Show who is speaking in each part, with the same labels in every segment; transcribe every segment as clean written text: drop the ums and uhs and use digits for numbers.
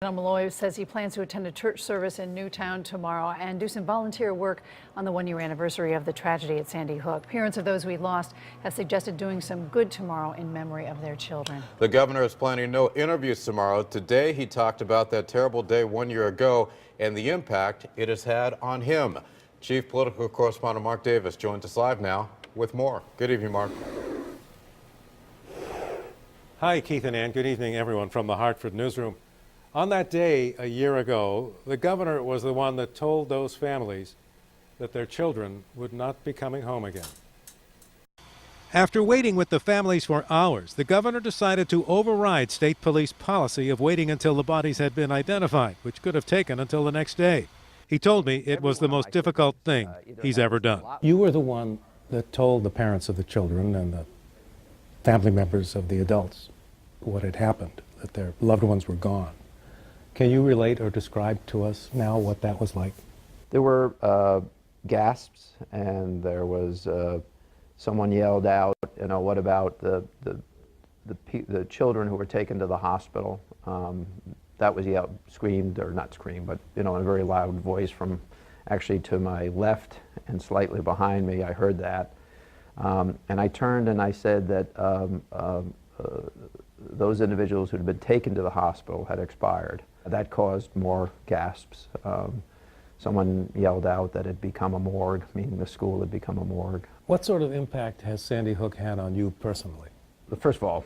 Speaker 1: Malloy says he plans to attend a church service in Newtown tomorrow and do some volunteer work on the one-year anniversary of the tragedy at Sandy Hook. Parents of those we lost have suggested doing some good tomorrow in memory of their children.
Speaker 2: The governor is planning no interviews tomorrow. Today, he talked about that terrible day 1 year ago and the impact it has had on him. Chief Political Correspondent Mark Davis joins us live now with more. Good evening, Mark.
Speaker 3: Hi, Keith and Ann. Good evening, everyone, from the Hartford newsroom. On that day a year ago, the governor was the one that told those families that their children would not be coming home again. After waiting with the families for hours, the governor decided to override state police policy of waiting until the bodies had been identified, which could have taken until the next day. He told me it was the most difficult thing he's ever done.
Speaker 4: You were the one that told the parents of the children and the family members of the adults what had happened, that their loved ones were gone. Can you relate or describe to us now what that was like?
Speaker 5: There were gasps, and there was someone yelled out, you know, what about the children who were taken to the hospital? That was yelled, screamed, or not screamed, but, you know, in a very loud voice from actually to my left and slightly behind me. I heard that. And I turned and I said that those individuals who had been taken to the hospital had expired. That caused more gasps. Someone yelled out that it had become a morgue, meaning the school had become a morgue.
Speaker 4: What sort of impact has Sandy Hook had on you personally?
Speaker 5: First of all,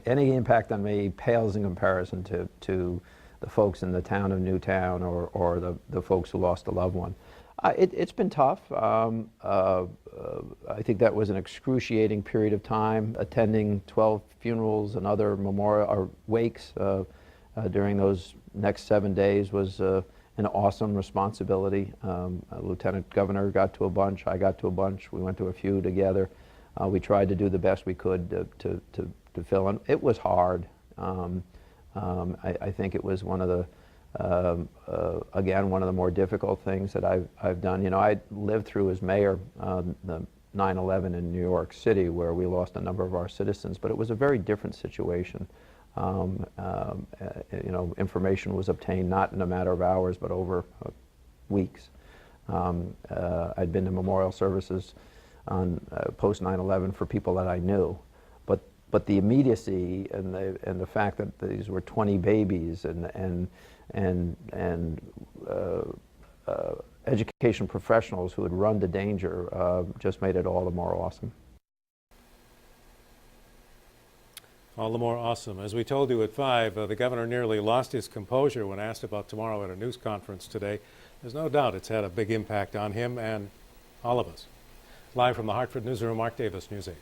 Speaker 5: any impact on me pales in comparison to the folks in the town of Newtown or the folks who lost a loved one. It's been tough. I think that was an excruciating period of time, attending 12 funerals and other memorial or wakes during those next 7 days was an awesome responsibility. Lieutenant Governor got to a bunch, I got to a bunch, we went to a few together. We tried to do the best we could to fill in. It was hard. I think it was one of the, again, one of the more difficult things that I've done. You know, I lived through as mayor the 9/11 in New York City, where we lost a number of our citizens, but it was a very different situation. You know, information was obtained not in a matter of hours, but over weeks. I'd been to memorial services on post 9/11 for people that I knew, but the immediacy and the fact that these were 20 babies and education professionals who had run to danger just made it all the more awesome.
Speaker 3: All the more awesome. As we told you at 5, the governor nearly lost his composure when asked about tomorrow at a news conference today. There's no doubt it's had a big impact on him and all of us. Live from the Hartford newsroom, Mark Davis, News 8.